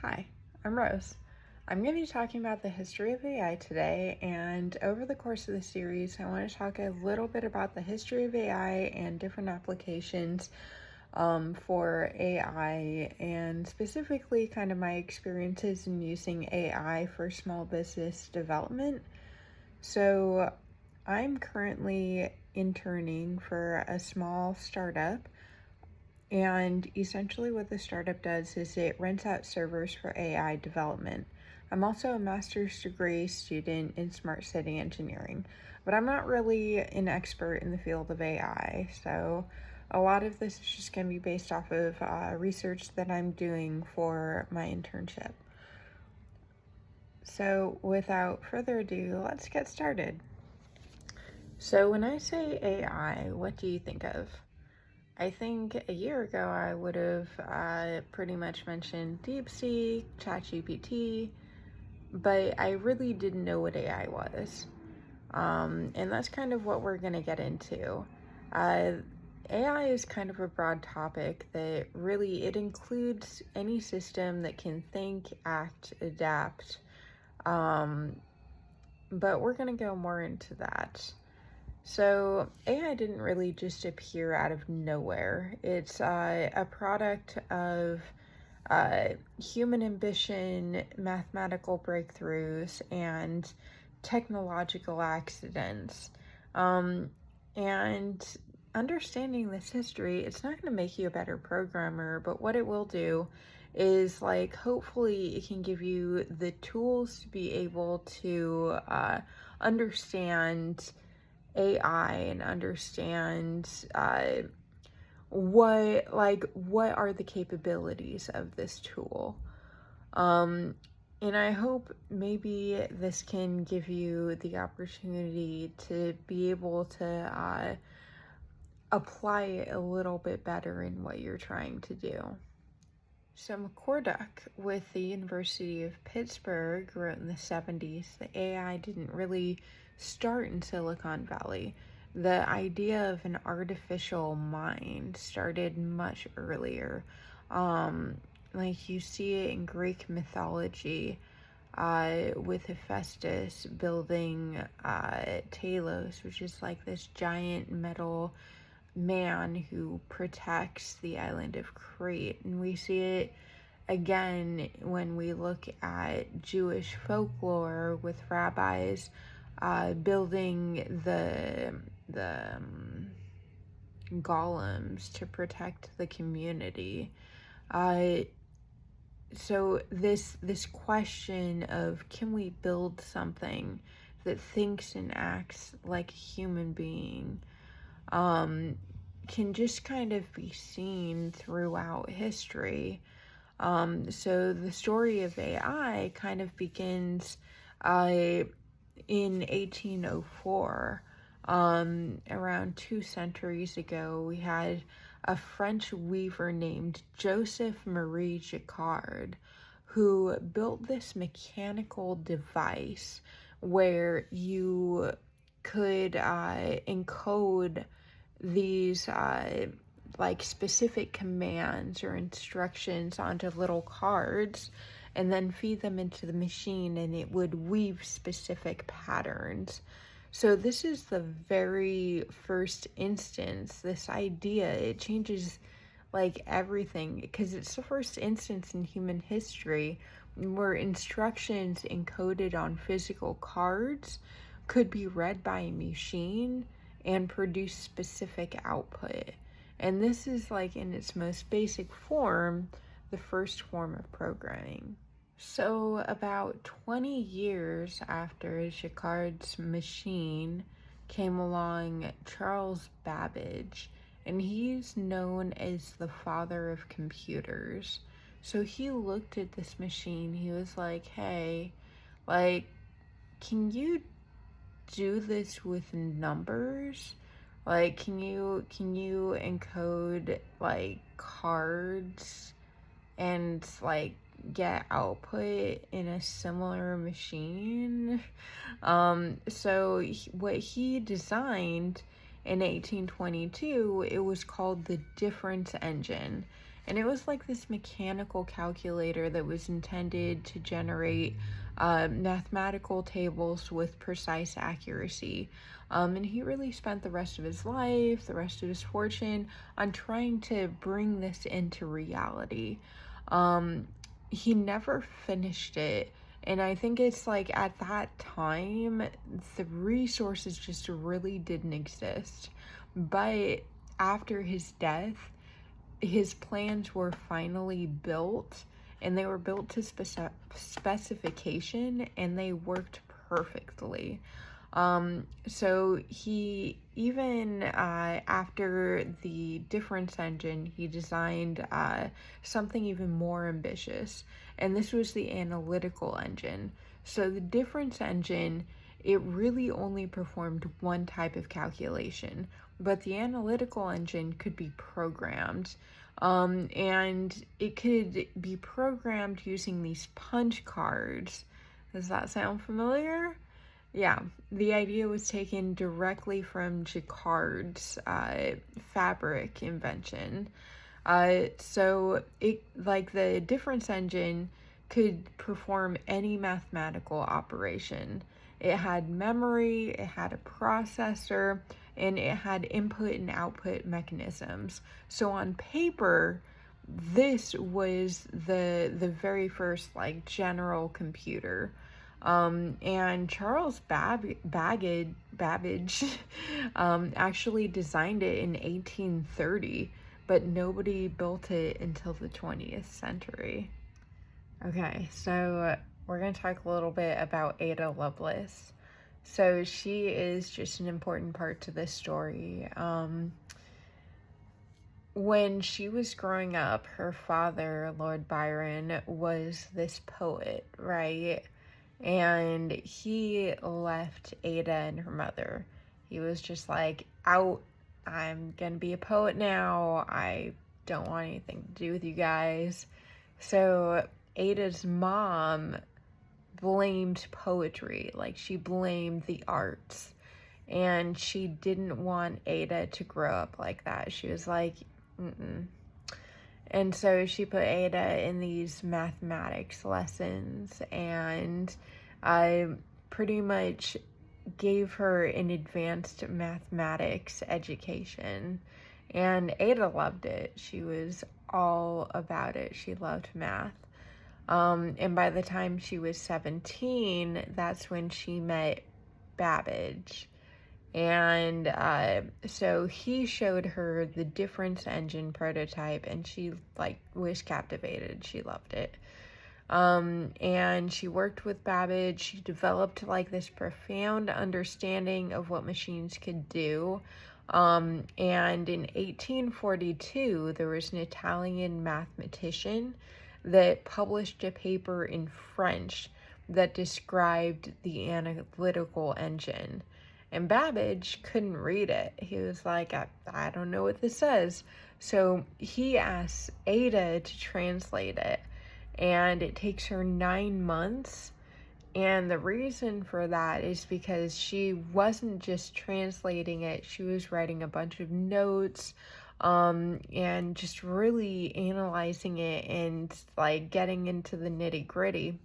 Hi, I'm Rose. I'm going to be talking about the history of AI today, and over the course of the series, I want to talk a little bit about the history of AI and different applications for AI, and specifically kind of my experiences in using AI for small business development. So, I'm currently interning for a small startup. And essentially, what the startup does is it rents out servers for AI development. I'm also a master's degree student in smart city engineering, but I'm not really an expert in the field of AI. So, a lot of this is just going to be based off of research that I'm doing for my internship. So, without further ado, let's get started. So, when I say AI, what do you think of? I think a year ago I would have pretty much mentioned DeepSeek, ChatGPT, but I really didn't know what AI was. And that's kind of what we're going to get into. AI is kind of a broad topic that really, it includes any system that can think, act, adapt. But we're going to go more into that. So AI didn't really just appear out of nowhere. It's a product of human ambition, mathematical breakthroughs, and technological accidents. And understanding this history, it's not going to make you a better programmer, but what it will do is hopefully it can give you the tools to be able to understand AI and understand what are the capabilities of this tool. And I hope maybe this can give you the opportunity to be able to apply it a little bit better in what you're trying to do. So McCorduck with the University of Pittsburgh wrote in the 70s that AI didn't really start in Silicon Valley. The idea of an artificial mind started much earlier. You see it in Greek mythology with Hephaestus building Talos, which is like this giant metal man who protects the island of Crete. And we see it again when we look at Jewish folklore with rabbis building the golems to protect the community. So this question of, can we build something that thinks and acts like a human being, can just kind of be seen throughout history. So the story of AI kind of begins in 1804. Around 2 centuries ago, we had a French weaver named Joseph Marie Jacquard who built this mechanical device where you could encode these specific commands or instructions onto little cards and then feed them into the machine, and it would weave specific patterns. So this is the very first instance. This idea, it changes everything, because it's the first instance in human history where instructions encoded on physical cards could be read by a machine and produce specific output. And this is in its most basic form, the first form of programming. So about 20 years after Jacquard's machine came along Charles Babbage, and he's known as the father of computers. So he looked at this machine, he was like, hey, can you do this with numbers? Can you encode cards and get output in a similar machine? So what he designed in 1822, it was called the difference engine. And it was like this mechanical calculator that was intended to generate mathematical tables with precise accuracy. And he really spent the rest of his life, the rest of his fortune, on trying to bring this into reality. He never finished it. And I think it's like at that time, the resources just really didn't exist. But after his death, his plans were finally built, and they were built to specification, and they worked perfectly. So he even after the difference engine, he designed something even more ambitious, and this was the analytical engine. So the difference engine, it really only performed one type of calculation, but the analytical engine could be programmed. And it could be programmed using these punch cards. Does that sound familiar? Yeah, the idea was taken directly from Jacquard's fabric invention. So it, like, the difference engine could perform any mathematical operation. It had memory, it had a processor, and it had input and output mechanisms. So on paper, this was the very first like general computer. And Charles Babbage actually designed it in 1830, but nobody built it until the 20th century. Okay, so we're going to talk a little bit about Ada Lovelace. So she is just an important part to this story. When she was growing up, her father, Lord Byron, was this poet, right? And he left Ada and her mother. He was just like, out, I'm gonna be a poet now. I don't want anything to do with you guys. So Ada's mom blamed poetry, like she blamed the arts, and she didn't want Ada to grow up like that. She was like, mm-mm. And so she put Ada in these mathematics lessons, and I pretty much gave her an advanced mathematics education, and Ada loved it. She was all about it. She loved math. And by the time she was 17, that's when she met Babbage. And so he showed her the difference engine prototype, and she like was captivated. She loved it. And she worked with Babbage. She developed like this profound understanding of what machines could do. And in 1842, there was an Italian mathematician that published a paper in French that described the analytical engine. And Babbage couldn't read it. He was like, I don't know what this says. So he asked Ada to translate it. And it takes her 9 months. And the reason for that is because she wasn't just translating it. She was writing a bunch of notes, and just really analyzing it and like getting into the nitty-gritty.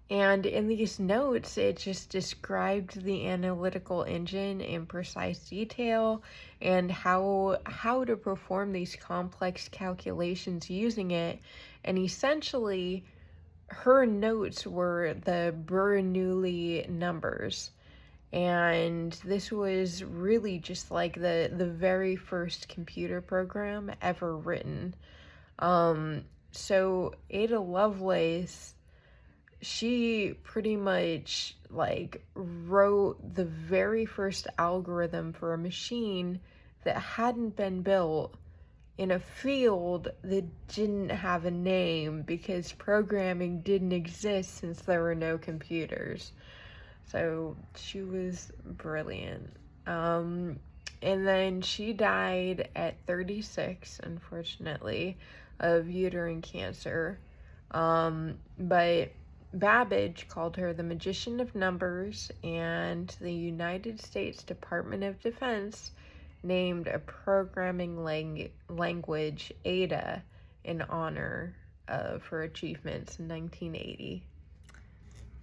And in these notes, it just described the analytical engine in precise detail and how to perform these complex calculations using it. And essentially, her notes were the Bernoulli numbers. And this was really just like the very first computer program ever written. So Ada Lovelace, she pretty much like wrote the very first algorithm for a machine that hadn't been built in a field that didn't have a name, because programming didn't exist since there were no computers. So she was brilliant. And then she died at 36, unfortunately, of uterine cancer. But Babbage called her the magician of numbers, and the United States Department of Defense named a programming language Ada in honor of her achievements in 1980.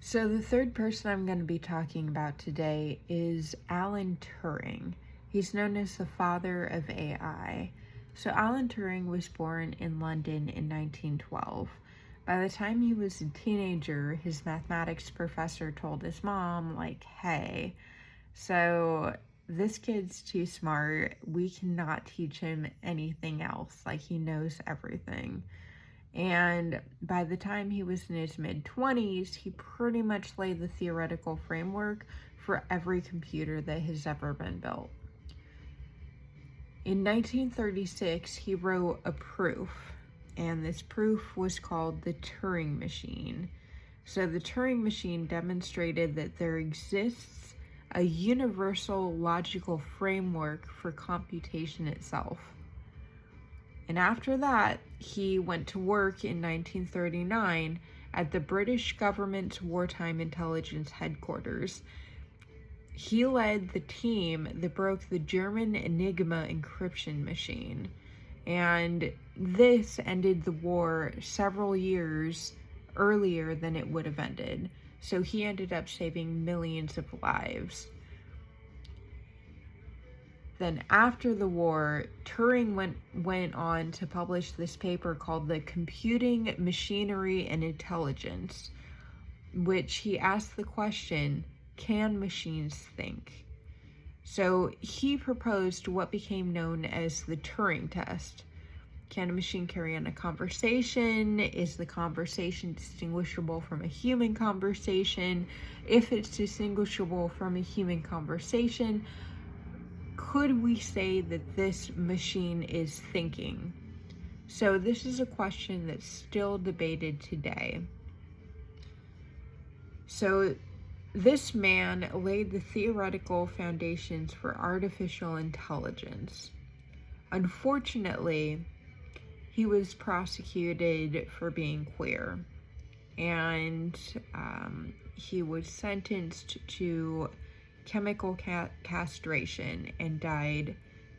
So the third person I'm going to be talking about today is Alan Turing. He's known as the father of AI. So Alan Turing was born in London in 1912. By the time he was a teenager, his mathematics professor told his mom, like, hey, so this kid's too smart. We cannot teach him anything else. Like, he knows everything. And by the time he was in his mid-20s, he pretty much laid the theoretical framework for every computer that has ever been built. In 1936, he wrote a proof, and this proof was called the Turing machine. So the Turing machine demonstrated that there exists a universal logical framework for computation itself. And after that, he went to work in 1939 at the British government's wartime intelligence headquarters. He led the team that broke the German Enigma encryption machine. And this ended the war several years earlier than it would have ended. So he ended up saving millions of lives. Then after the war, Turing went on to publish this paper called The Computing Machinery and Intelligence, which he asked the question, can machines think? So he proposed what became known as the Turing test. Can a machine carry on a conversation? Is the conversation distinguishable from a human conversation? If it's distinguishable from a human conversation, could we say that this machine is thinking? So this is a question that's still debated today. So this man laid the theoretical foundations for artificial intelligence. Unfortunately, he was prosecuted for being queer, and he was sentenced to chemical castration and died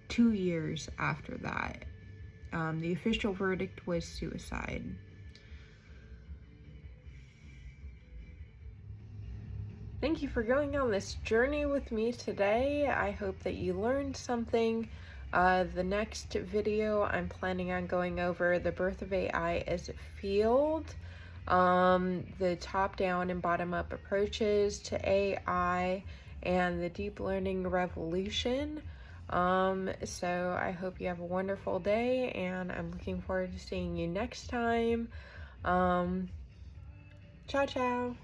2 years after that. The official verdict was suicide. Thank you for going on this journey with me today. I hope that you learned something. The next video, I'm planning on going over the birth of AI as a field, the top-down and bottom-up approaches to AI, and the deep learning revolution. So I hope you have a wonderful day, and I'm looking forward to seeing you next time. Ciao, ciao.